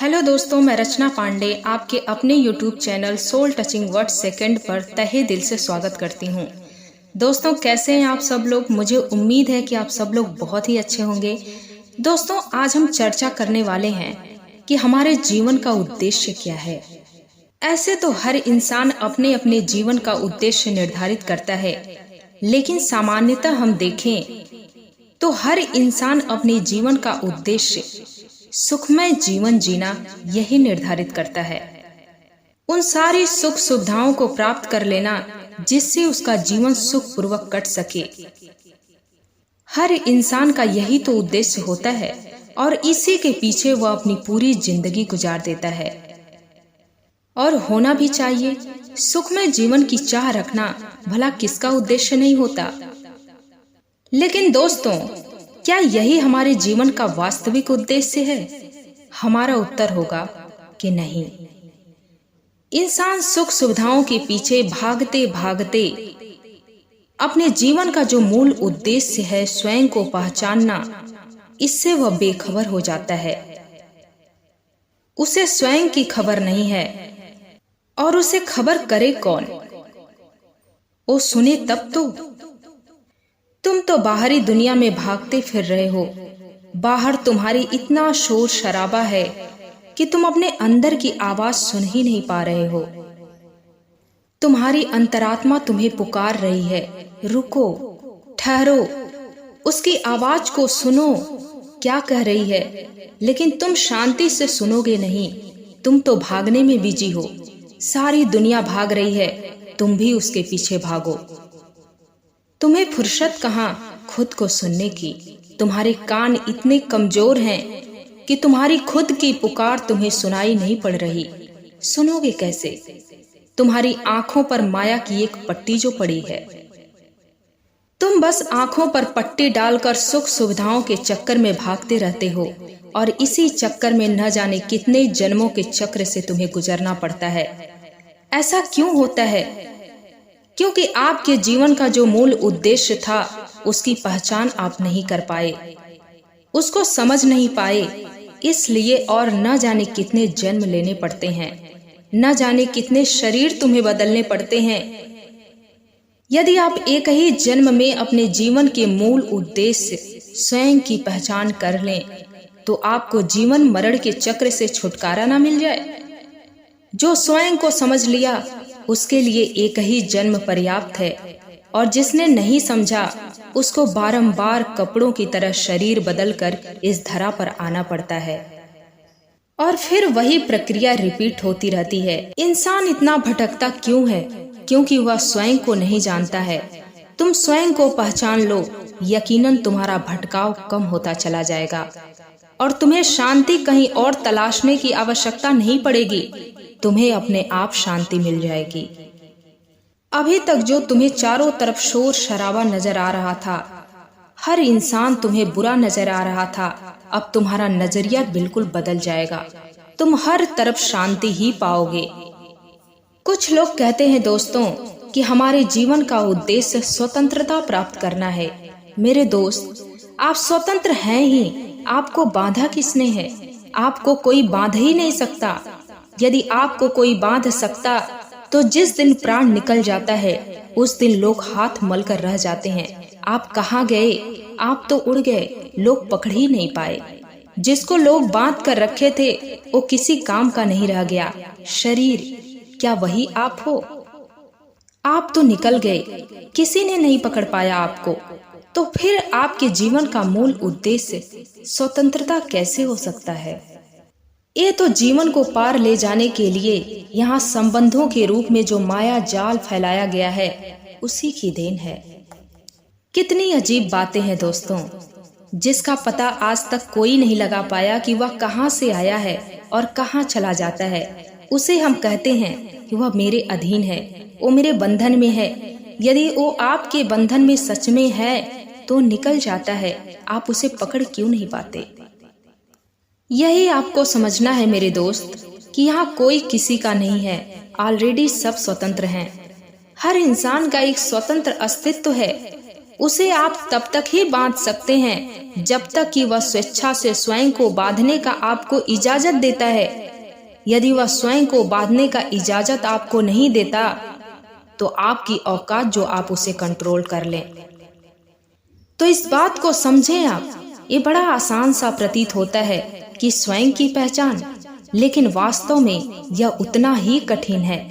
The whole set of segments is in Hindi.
हेलो दोस्तों, मैं रचना पांडे आपके अपने YouTube channel soul touching word second पर तहे दिल से स्वागत करती हूँ। दोस्तों, कैसे हैं आप सब लोग? मुझे उम्मीद है कि आप सब लोग बहुत ही अच्छे होंगे। दोस्तों, आज हम चर्चा करने वाले हैं कि हमारे जीवन का उद्देश्य क्या है। ऐसे तो हर इंसान अपने अपने जीवन का उद्देश्य निर्धारित करता है, लेकिन सामान्यतः हम देखें तो हर इंसान अपने जीवन का उद्देश्य सुखमय जीवन जीना यही निर्धारित करता है। उन सारी सुख सुविधाओं को प्राप्त कर लेना जिससे उसका जीवन सुखपूर्वक कट सके। हर इंसान का यही तो उद्देश्य होता है और इसी के पीछे वह अपनी पूरी जिंदगी गुजार देता है। और होना भी चाहिए। सुखमय जीवन की चाह रखना भला किसका उद्देश्य नहीं होता। लेकिन दोस्तों, क्या यही हमारे जीवन का वास्तविक उद्देश्य है? हमारा उत्तर होगा कि नहीं। इंसान सुख सुविधाओं के पीछे भागते भागते अपने जीवन का जो मूल उद्देश्य है, स्वयं को पहचानना, इससे वह बेखबर हो जाता है। उसे स्वयं की खबर नहीं है और उसे खबर करे कौन? वो सुने तब तो। तुम तो बाहरी दुनिया में भागते फिर रहे हो। बाहर तुम्हारी इतना शोर शराबा है कि तुम अपने अंदर की आवाज सुन ही नहीं पा रहे हो। तुम्हारी अंतरात्मा तुम्हें पुकार रही है, रुको, ठहरो, उसकी आवाज को सुनो, क्या कह रही है। लेकिन तुम शांति से सुनोगे नहीं। तुम तो भागने में बिजी हो। सारी दुनिया भाग रही है, तुम भी उसके पीछे भागो। तुम्हें फुर्सत कहाँ खुद को सुनने की? तुम्हारे कान इतने कमजोर हैं कि तुम्हारी खुद की पुकार तुम्हें सुनाई नहीं पड़ रही। सुनोगे कैसे? तुम्हारी आंखों पर माया की एक पट्टी जो पड़ी है। तुम बस आंखों पर पट्टी डालकर सुख सुविधाओं के चक्कर में भागते रहते हो और इसी चक्कर में न जाने कितने जन्मों के चक्र से तुम्हें गुजरना पड़ता है। ऐसा क्यों होता है? क्योंकि आपके जीवन का जो मूल उद्देश्य था उसकी पहचान आप नहीं कर पाए, उसको समझ नहीं पाए। इसलिए और न जाने कितने जन्म लेने पड़ते हैं, न जाने कितने शरीर तुम्हें बदलने पड़ते हैं। यदि आप एक ही जन्म में अपने जीवन के मूल उद्देश्य स्वयं की पहचान कर लें तो आपको जीवन मरण के चक्र से छुटकारा ना मिल जाए। जो स्वयं को समझ लिया उसके लिए एक ही जन्म पर्याप्त है, और जिसने नहीं समझा उसको बारंबार कपड़ों की तरह शरीर बदलकर इस धरा पर आना पड़ता है और फिर वही प्रक्रिया रिपीट होती रहती है। इंसान इतना भटकता क्यों है? क्योंकि वह स्वयं को नहीं जानता है। तुम स्वयं को पहचान लो, यकीनन तुम्हारा भटकाव कम होता चला जाएगा और तुम्हें शांति कहीं और तलाशने की आवश्यकता नहीं पड़ेगी। तुम्हें अपने आप शांति मिल जाएगी। अभी तक जो तुम्हें चारों तरफ शोर शराबा नजर आ रहा था, हर इंसान तुम्हें बुरा नजर आ रहा था, अब तुम्हारा नजरिया बिल्कुल बदल जाएगा। तुम हर तरफ शांति ही पाओगे। कुछ लोग कहते हैं दोस्तों कि हमारे जीवन का उद्देश्य स्वतंत्रता प्राप्त करना है। मेरे दोस्त, आप स्वतंत्र हैं ही, आपको बांधा किसने है? आपको कोई बांध ही नहीं सकता। यदि आपको कोई बांध सकता तो जिस दिन प्राण निकल जाता है उस दिन लोग हाथ मल कर रह जाते हैं। आप कहाँ गए? आप तो उड़ गए, लोग पकड़ ही नहीं पाए। जिसको लोग बांध कर रखे थे वो किसी काम का नहीं रह गया। शरीर, क्या वही आप हो? आप तो निकल गए, किसी ने नहीं पकड़ पाया आपको। तो फिर आपके जीवन का मूल उद्देश्य स्वतंत्रता कैसे हो सकता है? ये तो जीवन को पार ले जाने के लिए यहाँ संबंधों के रूप में जो माया जाल फैलाया गया है उसी की देन है। कितनी अजीब बातें हैं दोस्तों, जिसका पता आज तक कोई नहीं लगा पाया कि वह कहाँ से आया है और कहाँ चला जाता है। उसे हम कहते हैं कि वह मेरे अधीन है, वो मेरे बंधन में है। यदि वो आपके बंधन में सच में है तो निकल जाता है, आप उसे पकड़ क्यों नहीं पाते? यही आपको समझना है मेरे दोस्त कि यहाँ कोई किसी का नहीं है। ऑलरेडी सब स्वतंत्र हैं। हर इंसान का एक स्वतंत्र अस्तित्व है। उसे आप तब तक ही बांध सकते हैं जब तक कि वह स्वेच्छा से स्वयं को बांधने का आपको इजाजत देता है। यदि वह स्वयं को बांधने का इजाजत आपको नहीं देता तो आपकी औकात जो आप उसे कंट्रोल कर लें। तो इस बात को समझें आप। ये बड़ा आसान सा प्रतीत होता है कि स्वयं की पहचान, लेकिन वास्तव में यह उतना ही कठिन है।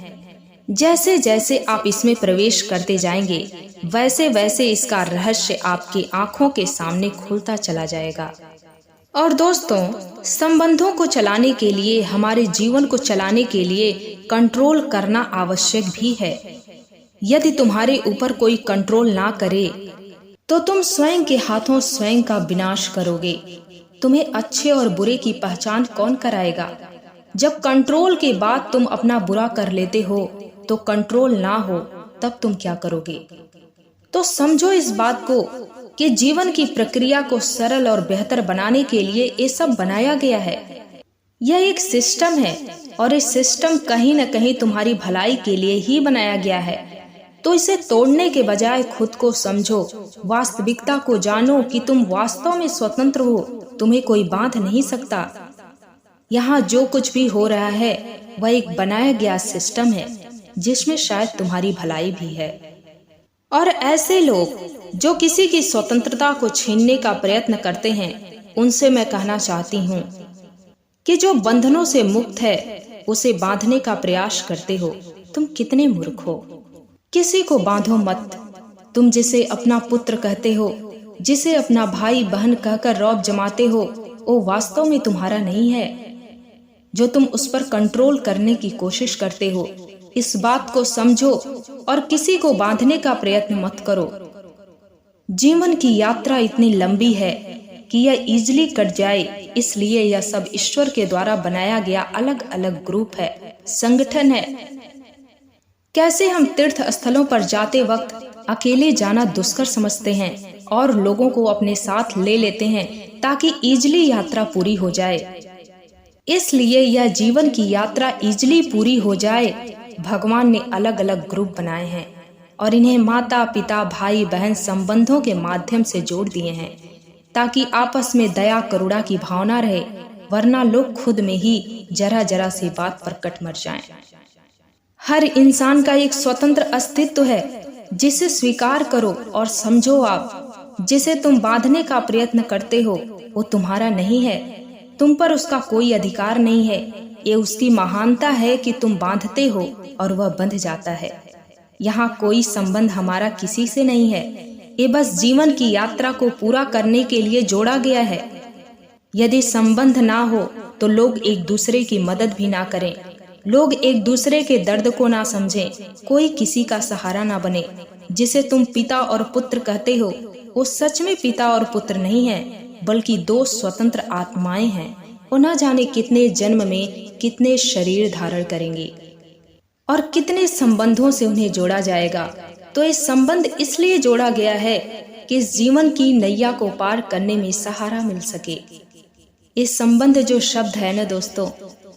जैसे जैसे आप इसमें प्रवेश करते जाएंगे वैसे वैसे इसका रहस्य आपकी आंखों के सामने खुलता चला जाएगा। और दोस्तों, संबंधों को चलाने के लिए, हमारे जीवन को चलाने के लिए कंट्रोल करना आवश्यक भी है। यदि तुम्हारे ऊपर कोई कंट्रोल ना करे तो तुम स्वयं के हाथों स्वयं का विनाश करोगे। तुम्हें अच्छे और बुरे की पहचान कौन कराएगा? जब कंट्रोल के बाद तुम अपना बुरा कर लेते हो तो कंट्रोल ना हो तब तुम क्या करोगे? तो समझो इस बात को कि जीवन की प्रक्रिया को सरल और बेहतर बनाने के लिए ये सब बनाया गया है। यह एक सिस्टम है और ये सिस्टम कहीं न कहीं तुम्हारी भलाई के लिए ही बनाया गया है। तो इसे तोड़ने के बजाय खुद को समझो, वास्तविकता को जानो कि तुम वास्तव में स्वतंत्र हो, तुम्हें कोई बांध नहीं सकता। यहाँ जो कुछ भी हो रहा है वह एक बनाया गया सिस्टम है जिसमें शायद तुम्हारी भलाई भी है। और ऐसे लोग जो किसी की स्वतंत्रता को छीनने का प्रयत्न करते हैं, उनसे मैं कहना चाहती हूँ कि जो बंधनों से मुक्त है उसे बांधने का प्रयास करते हो, तुम कितने मूर्ख हो। किसी को बांधो मत। तुम जिसे अपना पुत्र कहते हो, जिसे अपना भाई बहन कहकर रौब जमाते हो, वो वास्तव में तुम्हारा नहीं है। जो तुम उस पर कंट्रोल करने की कोशिश करते हो, इस बात को समझो और किसी को बांधने का प्रयत्न मत करो। जीवन की यात्रा इतनी लंबी है कि यह इजीली कट जाए, इसलिए यह सब ईश्वर के द्वारा बनाया गया अलग अलग ग्रुप है, संगठन है। कैसे हम तीर्थ स्थलों पर जाते वक्त अकेले जाना दुष्कर समझते हैं और लोगों को अपने साथ ले लेते हैं ताकि इजीली यात्रा पूरी हो जाए। इसलिए यह जीवन की यात्रा इजीली पूरी हो जाए, भगवान ने अलग अलग ग्रुप बनाए हैं और इन्हें माता पिता भाई बहन संबंधों के माध्यम से जोड़ दिए हैं ताकि आपस में दया करुणा की भावना रहे, वरना लोग खुद में ही जरा जरा सी बात पर कट मर जाएं। हर इंसान का एक स्वतंत्र अस्तित्व है जिसे स्वीकार करो और समझो। आप जिसे तुम बांधने का प्रयत्न करते हो वो तुम्हारा नहीं है, तुम पर उसका कोई अधिकार नहीं है। ये उसकी महानता है कि तुम बांधते हो और वह बंध जाता है। यहाँ कोई संबंध हमारा किसी से नहीं है, ये बस जीवन की यात्रा को पूरा करने के लिए जोड़ा गया है। यदि संबंध ना हो तो लोग एक दूसरे की मदद भी ना करें, लोग एक दूसरे के दर्द को ना समझें, कोई किसी का सहारा ना बने। जिसे तुम पिता और पुत्र कहते हो वो सच में पिता और पुत्र नहीं है, बल्कि दो स्वतंत्र आत्माएं हैं। वो ना जाने कितने जन्म में कितने शरीर धारण करेंगे और कितने संबंधों से उन्हें जोड़ा जाएगा। तो ये संबंध इसलिए जोड़ा गया है कि इस जीवन की नैया को पार करने में सहारा मिल सके। इस संबंध जो शब्द है ना दोस्तों,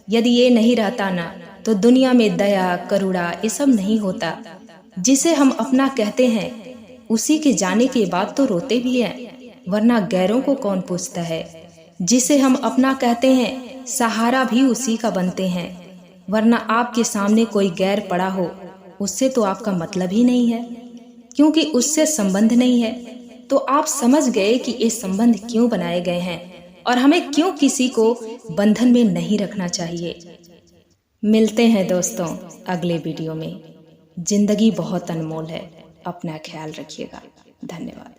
यदि ये नहीं रहता ना तो दुनिया में दया करुणा ये सब नहीं होता। जिसे हम अपना कहते हैं उसी के जाने के बाद तो रोते भी हैं, वरना गैरों को कौन पूछता है। जिसे हम अपना कहते हैं सहारा भी उसी का बनते हैं, वरना आपके सामने कोई गैर पड़ा हो उससे तो आपका मतलब ही नहीं है, क्योंकि उससे संबंध नहीं है। तो आप समझ गए कि ये संबंध क्यों बनाए गए हैं और हमें क्यों किसी को बंधन में नहीं रखना चाहिए। मिलते हैं दोस्तों अगले वीडियो में। जिंदगी बहुत अनमोल है, अपना ख्याल रखिएगा। धन्यवाद।